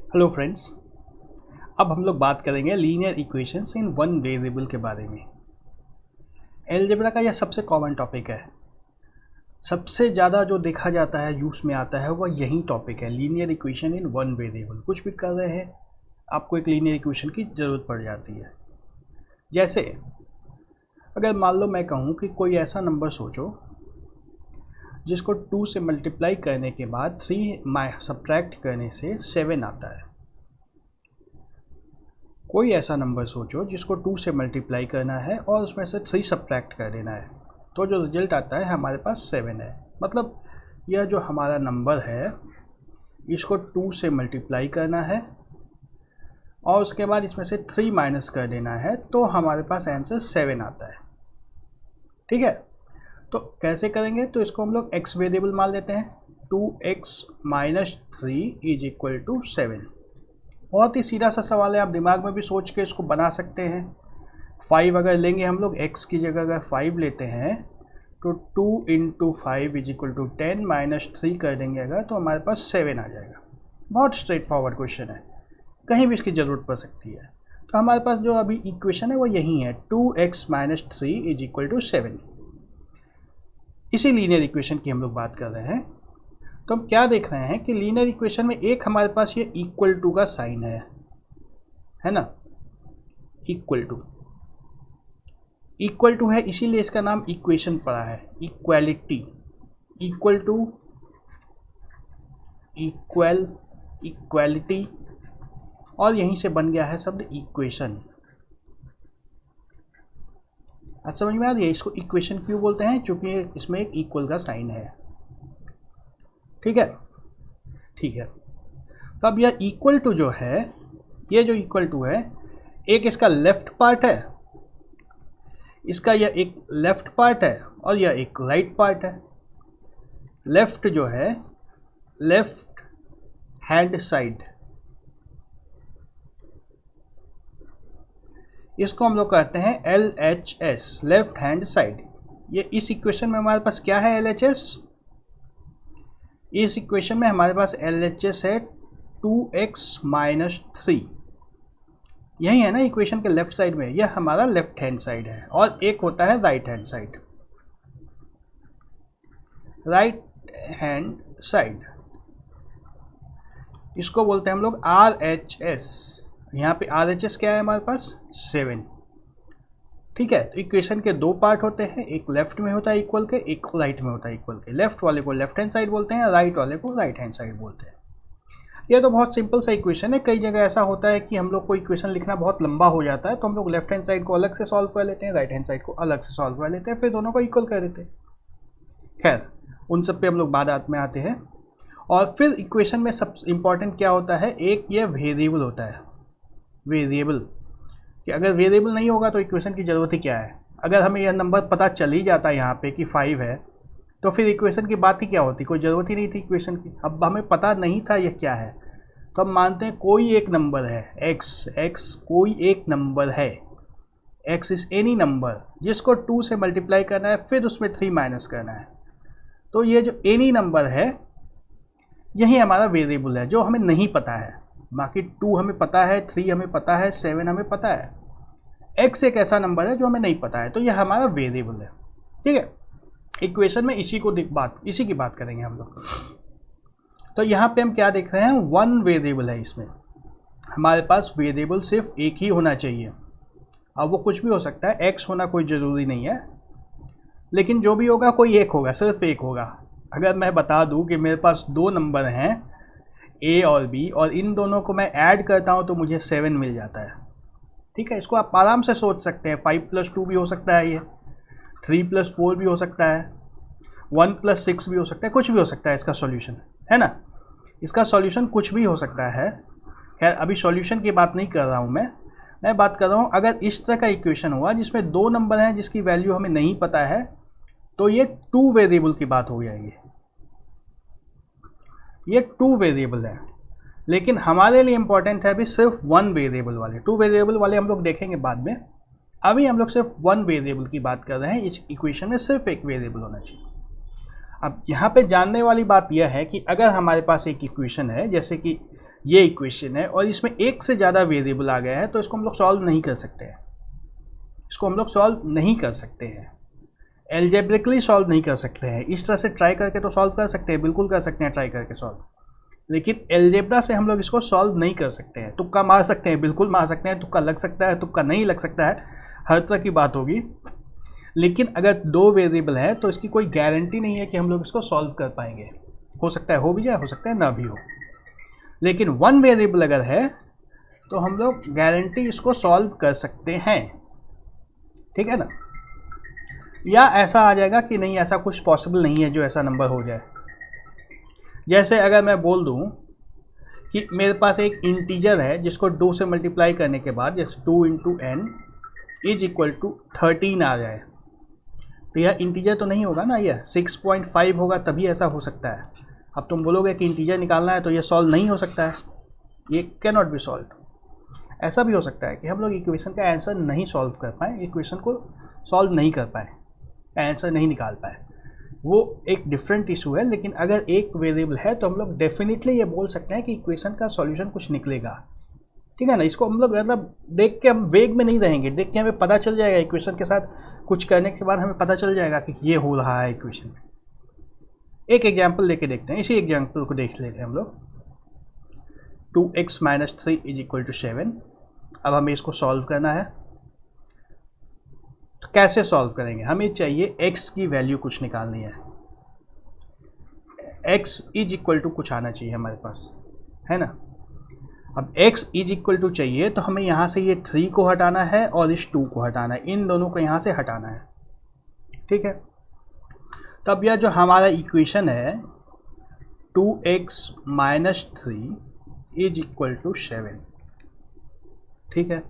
Hello friends, अब हम लोग बात करेंगे linear equations in one variable के बारे में। अलजेब्रा का यह सबसे कॉमन टॉपिक है। सबसे ज़्यादा जो देखा जाता है, यूज़ में आता है, वह यही टॉपिक है, linear equation in one variable. कुछ भी कर रहे हैं आपको एक लीनियर इक्वेशन की ज़रूरत पड़ जाती है। जैसे अगर मान लो मैं कहूँ कि कोई ऐसा नंबर सोचो जिसको 2 से मल्टीप्लाई करने के बाद 3 सब्ट्रैक्ट करने से 7 आता है। कोई ऐसा नंबर सोचो जिसको 2 से मल्टीप्लाई करना है और उसमें से 3 सब्ट्रैक्ट कर देना है, तो जो रिजल्ट आता है हमारे पास 7 है। मतलब यह जो हमारा नंबर है इसको 2 से मल्टीप्लाई करना है और उसके बाद इसमें से 3 माइनस कर देना है, तो हमारे पास आंसर 7 आता है। ठीक है, तो कैसे करेंगे? तो इसको हम लोग x वेरिएबल मान लेते हैं। 2x minus 3 is equal to 7। बहुत ही सीधा सा सवाल है, आप दिमाग में भी सोच के इसको बना सकते हैं। 5 अगर लेंगे हम लोग, x की जगह अगर 5 लेते हैं तो 2 into 5 is equal to 10 minus 3 कर देंगे अगर, तो हमारे पास 7 आ जाएगा। बहुत स्ट्रेट फॉरवर्ड क्वेश्चन है, कहीं भी इसकी ज़रूरत पड़ सकती है। तो हमारे पास जो अभी इक्वेशन है वो यही है, 2x minus 3 is equal to 7। इसी लीनियर इक्वेशन की हम लोग बात कर रहे हैं। तो हम क्या देख रहे हैं कि लीनियर इक्वेशन में एक हमारे पास ये इक्वल टू का साइन है ना, इक्वल टू है, इसीलिए इसका नाम इक्वेशन पड़ा है। इक्वालिटी, इक्वल टू, इक्वालिटी, और यहीं से बन गया है शब्द इक्वेशन। आज समझ में आ रही है इसको इक्वेशन क्यों बोलते हैं? क्योंकि इसमें एक इक्वल का साइन है। ठीक है, ठीक है। तो अब यह इक्वल टू जो है, ये जो इक्वल टू है, एक इसका लेफ्ट पार्ट है, इसका यह एक लेफ्ट पार्ट है और यह एक राइट पार्ट है। लेफ्ट जो है, लेफ्ट हैंड साइड, इसको हम लोग कहते हैं LHS, लेफ्ट हैंड साइड। ये इस इक्वेशन में हमारे पास क्या है? LHS। इस इक्वेशन में हमारे पास LHS है 2x माइनस 3। यही है ना इक्वेशन के लेफ्ट साइड में, यह हमारा लेफ्ट हैंड साइड है। और एक होता है right hand side, right hand side, इसको बोलते हैं हम लोग RHS। यहाँ पे RHS क्या है हमारे पास? 7। ठीक है, तो इक्वेशन के दो पार्ट होते हैं, एक लेफ्ट में होता है इक्वल के, एक राइट में होता है इक्वल के। लेफ्ट वाले को लेफ्ट हैंड साइड बोलते हैं, राइट वाले को राइट हैंड साइड बोलते हैं। ये तो बहुत सिंपल सा इक्वेशन है। कई जगह ऐसा होता है कि हम लोग को इक्वेशन लिखना बहुत लंबा हो जाता है, तो हम लोग लेफ्ट हैंड साइड को अलग से सॉल्व कर लेते हैं, राइट हैंड साइड को अलग से सॉल्व कर लेते हैं, फिर दोनों को इक्वल कर देते हैं। खैर, उन सब पे हम लोग बाद में आते हैं। और फिर इक्वेशन में सब इम्पॉर्टेंट क्या होता है? एक ये वेरिएबल होता है, वेरिएबल, कि अगर वेरिएबल नहीं होगा तो इक्वेशन की ज़रूरत ही क्या है? अगर हमें यह नंबर पता चल ही जाता है यहाँ पे कि 5 है, तो फिर इक्वेशन की बात ही क्या होती? कोई ज़रूरत ही नहीं थी इक्वेशन की। अब हमें पता नहीं था यह क्या है, तो हम मानते हैं कोई एक नंबर है, x कोई एक नंबर है, x इज़ एनी नंबर जिसको 2 से मल्टीप्लाई करना है, फिर उसमें 3 माइनस करना है। तो ये जो एनी नंबर है यही हमारा वेरिएबल है, जो हमें नहीं पता है। बाकी 2 हमें पता है, 3 हमें पता है, 7 हमें पता है। x एक ऐसा नंबर है जो हमें नहीं पता है, तो यह हमारा वेरिएबल है। ठीक है, इक्वेशन में इसी की बात करेंगे हम लोग। तो यहाँ पे हम क्या देख रहे हैं? वन वेरिएबल है। इसमें हमारे पास वेरिएबल सिर्फ एक ही होना चाहिए। अब वो कुछ भी हो सकता है, x होना कोई ज़रूरी नहीं है, लेकिन जो भी होगा कोई एक होगा, सिर्फ एक होगा। अगर मैं बता दूँ कि मेरे पास 2 नंबर हैं a और b, और इन दोनों को मैं ऐड करता हूँ तो मुझे 7 मिल जाता है। ठीक है, इसको आप आराम से सोच सकते हैं। 5 + 2 भी हो सकता है, ये 3 + 4 भी हो सकता है, 1 + 6 भी हो सकता है, कुछ भी हो सकता है इसका सॉल्यूशन, है ना। इसका सॉल्यूशन कुछ भी हो सकता है। खैर, अभी सॉल्यूशन की बात नहीं कर रहा हूँ मैं बात कर रहा हूँ अगर इस तरह का इक्वेशन हुआ जिसमें 2 नंबर हैं जिसकी वैल्यू हमें नहीं पता है, तो ये 2 वेरिएबल की बात हो जाएगी। ये 2 वेरिएबल है, लेकिन हमारे लिए इंपॉर्टेंट है अभी सिर्फ 1 वेरिएबल वाले। 2 वेरिएबल वाले हम लोग देखेंगे बाद में, अभी हम लोग सिर्फ 1 वेरिएबल की बात कर रहे हैं। इस इक्वेशन में सिर्फ एक वेरिएबल होना चाहिए। अब यहाँ पे जानने वाली बात यह है कि अगर हमारे पास एक इक्वेशन है, जैसे कि ये इक्वेशन है और इसमें एक से ज़्यादा वेरिएबल आ गया है तो इसको हम लोग सॉल्व नहीं कर सकते हैं, इसको हम लोग सॉल्व नहीं कर सकते हैं, एल्जेब्रिकली सॉल्व नहीं कर सकते हैं। इस तरह से ट्राई करके तो सॉल्व कर सकते हैं, बिल्कुल कर सकते हैं ट्राई करके सॉल्व, लेकिन एल्जेब्रा से हम लोग इसको सॉल्व नहीं कर सकते हैं। तुक्का मार सकते हैं, बिल्कुल मार सकते हैं, तुक्का लग सकता है, तुक्का नहीं लग सकता है, हर तरह की बात होगी, लेकिन अगर दो वेरिएबल हैं तो इसकी कोई गारंटी नहीं है कि हम लोग इसको सॉल्व कर पाएंगे। हो सकता है हो भी जाए, हो सकता है ना भी हो, लेकिन वन वेरिएबल अगर है तो हम लोग गारंटी इसको सॉल्व कर सकते हैं, ठीक है ना। या ऐसा आ जाएगा कि नहीं, ऐसा कुछ पॉसिबल नहीं है जो ऐसा नंबर हो जाए। जैसे अगर मैं बोल दूं कि मेरे पास एक इंटीजर है जिसको 2 से मल्टीप्लाई करने के बाद जैसे 2 into n is equal to 13 आ जाए, तो यह इंटीजर तो नहीं होगा ना, यह 6.5 होगा तभी ऐसा हो सकता है। अब तुम बोलोगे कि इंटीजर निकालना है तो ये सॉल्व नहीं हो सकता है, ये कैन नॉट बी सॉल्व। ऐसा भी हो सकता है कि हम लोग इक्वेशन का आंसर नहीं सॉल्व कर पाए, इक्वेशन को सॉल्व नहीं कर पाए, आंसर नहीं निकाल पाए, वो एक डिफरेंट इशू है। लेकिन अगर एक वेरिएबल है तो हम लोग डेफिनेटली ये बोल सकते हैं कि इक्वेशन का सॉल्यूशन कुछ निकलेगा, ठीक है ना। इसको हम लोग मतलब देख के हम वेग में नहीं रहेंगे, देख के हमें पता चल जाएगा, इक्वेशन के साथ कुछ करने के बाद हमें पता चल जाएगा कि ये हो रहा है इक्वेशन। एक एग्जाम्पल लेके देखते हैं, इसी एग्जाम्पल को देख लेते हैं हम लोग। 2x minus 3 is equal to 7। अब हमें इसको सॉल्व करना है, तो कैसे सॉल्व करेंगे, हमें चाहिए x की वैल्यू कुछ निकालनी है, x इज इक्वल टू कुछ आना चाहिए हमारे पास, है ना। अब x इज इक्वल टू चाहिए तो हमें यहाँ से ये 3 को हटाना है और इस 2 को हटाना है, इन दोनों को यहाँ से हटाना है, ठीक है। तब यह जो हमारा इक्वेशन है 2x minus 3 is equal to 7, ठीक है।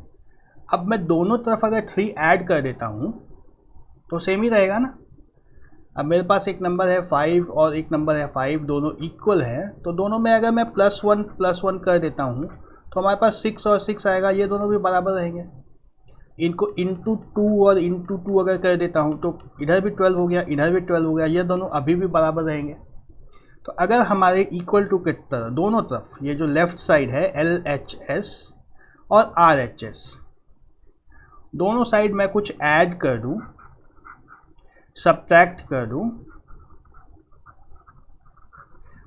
अब मैं दोनों तरफ अगर 3 ऐड कर देता हूँ तो सेम ही रहेगा ना। अब मेरे पास एक नंबर है 5 और एक नंबर है 5, दोनों इक्वल हैं, तो दोनों में अगर मैं +1 कर देता हूँ तो हमारे पास 6 और 6 आएगा, ये दोनों भी बराबर रहेंगे। इनको इंटू 2 और इंटू 2 अगर कर देता हूँ तो इधर भी 12 हो गया, इधर भी 12 हो गया, ये दोनों अभी भी बराबर रहेंगे। तो अगर हमारे इक्वल टू के तरफ दोनों तरफ ये जो लेफ्ट साइड है LHS और RHS, दोनों साइड मैं कुछ ऐड कर दूँ, सब्ट्रैक्ट कर दूँ,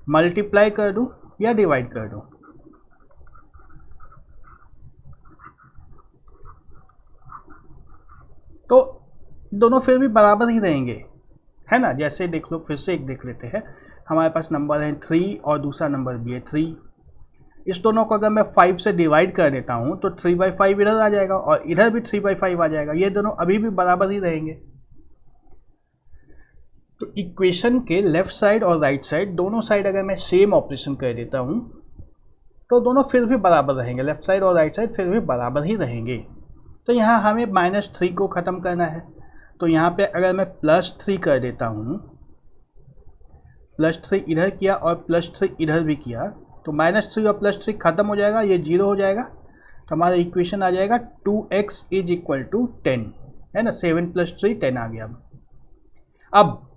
मल्टीप्लाई कर दूँ या डिवाइड कर दूँ, तो दोनों फिर भी बराबर ही रहेंगे, है ना। जैसे देख लो, फिर से एक देख लेते हैं, हमारे पास नंबर है 3 और दूसरा नंबर भी है 3। इस दोनों को अगर मैं 5 से डिवाइड कर देता हूँ तो 3/5 इधर आ जाएगा और इधर भी 3/5 आ जाएगा, ये दोनों अभी भी बराबर ही रहेंगे। तो इक्वेशन के लेफ्ट साइड और राइट साइड दोनों साइड अगर मैं सेम ऑपरेशन कर देता हूँ तो दोनों फिर भी बराबर रहेंगे, लेफ्ट साइड और राइट साइड फिर भी बराबर ही रहेंगे। तो यहाँ हमें -3 को ख़त्म करना है, तो यहाँ पे अगर मैं +3 कर देता हूँ, +3 इधर किया और +3 इधर भी किया, तो -3 और +3 ख़त्म हो जाएगा, ये 0 हो जाएगा, तो हमारा इक्वेशन आ जाएगा 2x इज इक्वल टू 10, है ना। 7 + 3 10 आ गया। अब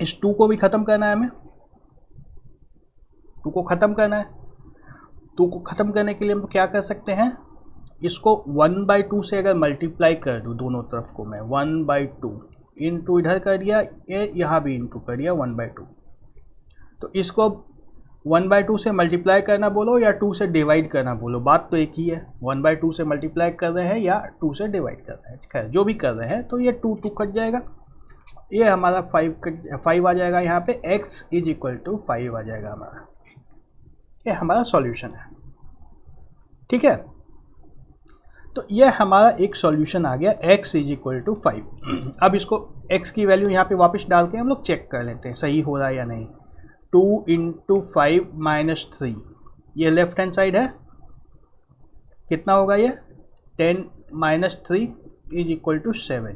इस 2 को भी ख़त्म करना है हमें, 2 को ख़त्म करना है। 2 को ख़त्म करने के लिए हम क्या कर सकते हैं, इसको 1/2 से अगर मल्टीप्लाई कर दूँ दोनों तरफ को, मैं 1/2 इंटू इधर कर दिया, ये यहाँ भी इंटू कर दिया 1/2। तो इसको 1/2 से मल्टीप्लाई करना बोलो या 2 से डिवाइड करना बोलो, बात तो एक ही है। 1/2 से मल्टीप्लाई कर रहे हैं या 2 से डिवाइड कर रहे हैं, खैर जो भी कर रहे हैं, तो ये 2 कट जाएगा, ये हमारा 5 आ जाएगा, यहाँ पे x इज इक्वल टू 5 आ जाएगा हमारा, ये हमारा सॉल्यूशन है, ठीक है। तो ये हमारा एक सॉल्यूशन आ गया, x इज इक्वल टू 5। अब इसको x की वैल्यू यहाँ पे वापस डाल के हम लोग चेक कर लेते हैं सही हो रहा है या नहीं। 2 इंटू 5 माइनस 3, ये लेफ्ट हैंड साइड है, कितना होगा ये 10 minus 3 is equal to 7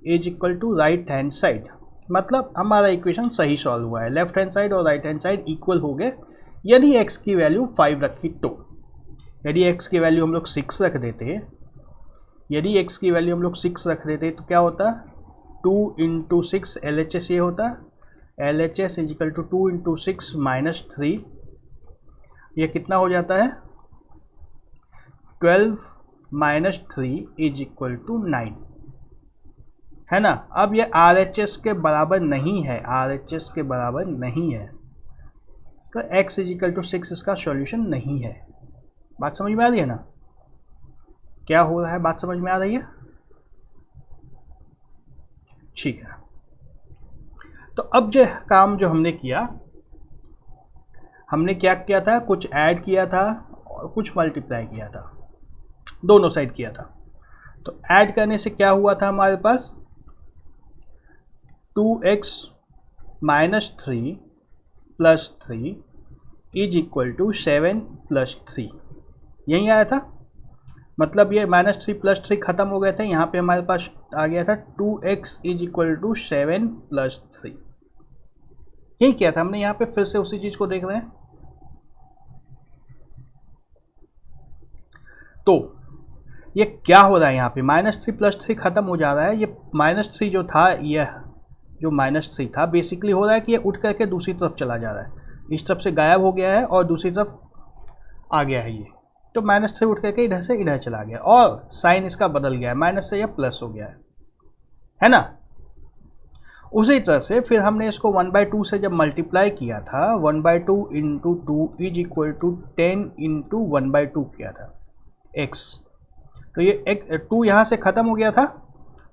is equal to right hand side. मतलब हमारा इक्वेशन सही सॉल्व हुआ है, लेफ्ट हैंड साइड और राइट हैंड साइड इक्वल हो गए। यदि x की वैल्यू 5 रखी तो, यदि x की वैल्यू हम लोग 6 रख देते, यदि x की वैल्यू हम लोग 6 रख देते तो क्या होता, 2 इंटू 6 LHS ये होता, LHS is equal to 2 into 6 minus 3। ये कितना हो जाता है 12 माइनस 3 इज इक्वल टू 9, है ना। अब ये RHS के बराबर नहीं है, RHS के बराबर नहीं है, तो x इज इक्वल टू 6 इसका सॉल्यूशन नहीं है। बात समझ में आ रही है ना, क्या हो रहा है, बात समझ में आ रही है? ठीक है, तो अब जो काम जो हमने किया, हमने क्या किया था, कुछ ऐड किया था और कुछ मल्टीप्लाई किया था, दोनों साइड किया था। तो ऐड करने से क्या हुआ था हमारे पास 2x minus 3 plus 3 is equal to 7 plus 3, यही आया था। मतलब ये -3 प्लस 3 खत्म हो गए थे, यहाँ पे हमारे पास आ गया था 2x is equal to 7 plus 3, यही किया था हमने। यहाँ पे फिर से उसी चीज को देख रहे हैं। तो ये क्या हो रहा है यहाँ पे, -3 प्लस 3 खत्म हो जा रहा है। ये -3 जो था, यह जो -3 था बेसिकली हो रहा है कि ये उठ करके दूसरी तरफ चला जा रहा है, इस तरफ से गायब हो गया है और दूसरी तरफ आ गया है ये। तो -3 उठ करके इधर से इधर चला गया और साइन इसका बदल गया है, माइनस से यह प्लस हो गया है ना। उसी तरह से फिर हमने इसको 1/2 से जब मल्टीप्लाई किया था, 1/2 into 2 is equal to 10 into 1/2 किया था x। तो ये 2 यहाँ से ख़त्म हो गया था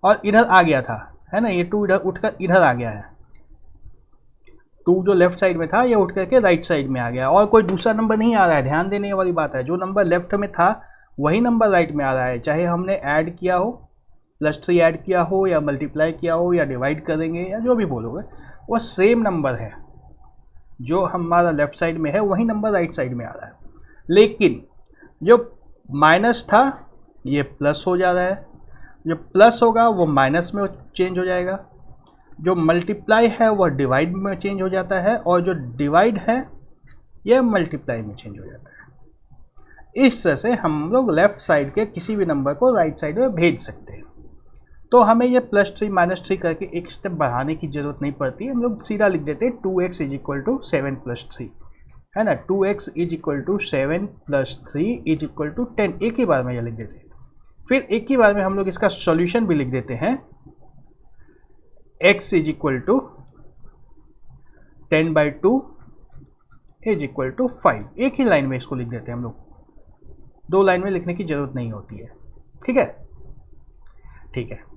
और इधर आ गया था, है ना। ये 2 इधर उठकर इधर आ गया है, 2 जो लेफ्ट साइड में था ये उठ करके राइट साइड में आ गया और कोई दूसरा नंबर नहीं आ रहा है। ध्यान देने वाली बात है, जो नंबर लेफ्ट में था वही नंबर राइट में आ रहा है, चाहे हमने ऐड किया हो, +3 ऐड किया हो या मल्टीप्लाई किया हो या डिवाइड करेंगे या जो भी बोलोगे, वो सेम नंबर है। जो हमारा लेफ्ट साइड में है वही नंबर राइट साइड में आ रहा है। लेकिन जो माइनस था ये प्लस हो जा रहा है, जो प्लस होगा वो माइनस में चेंज हो जाएगा, जो मल्टीप्लाई है वह डिवाइड में चेंज हो जाता है और जो डिवाइड है यह मल्टीप्लाई में चेंज हो जाता है। इस तरह से हम लोग लेफ्ट साइड के किसी भी नंबर को राइट साइड में भेज सकते हैं। तो हमें ये +3 -3 करके एक स्टेप बढ़ाने की जरूरत नहीं पड़ती है, हम लोग सीधा लिख देते हैं 2x is equal to 7 plus 3, है ना। 2x is equal to 7 plus 3 is equal to 10, एक ही बार में ये लिख देते हैं। फिर एक ही बार में हम लोग इसका सॉल्यूशन भी लिख देते हैं, x is equal to 10/2 is equal to 5, एक ही लाइन में इसको लिख देते हैं हम लोग, 2 लाइन में लिखने की जरूरत नहीं होती है। ठीक है, ठीक है।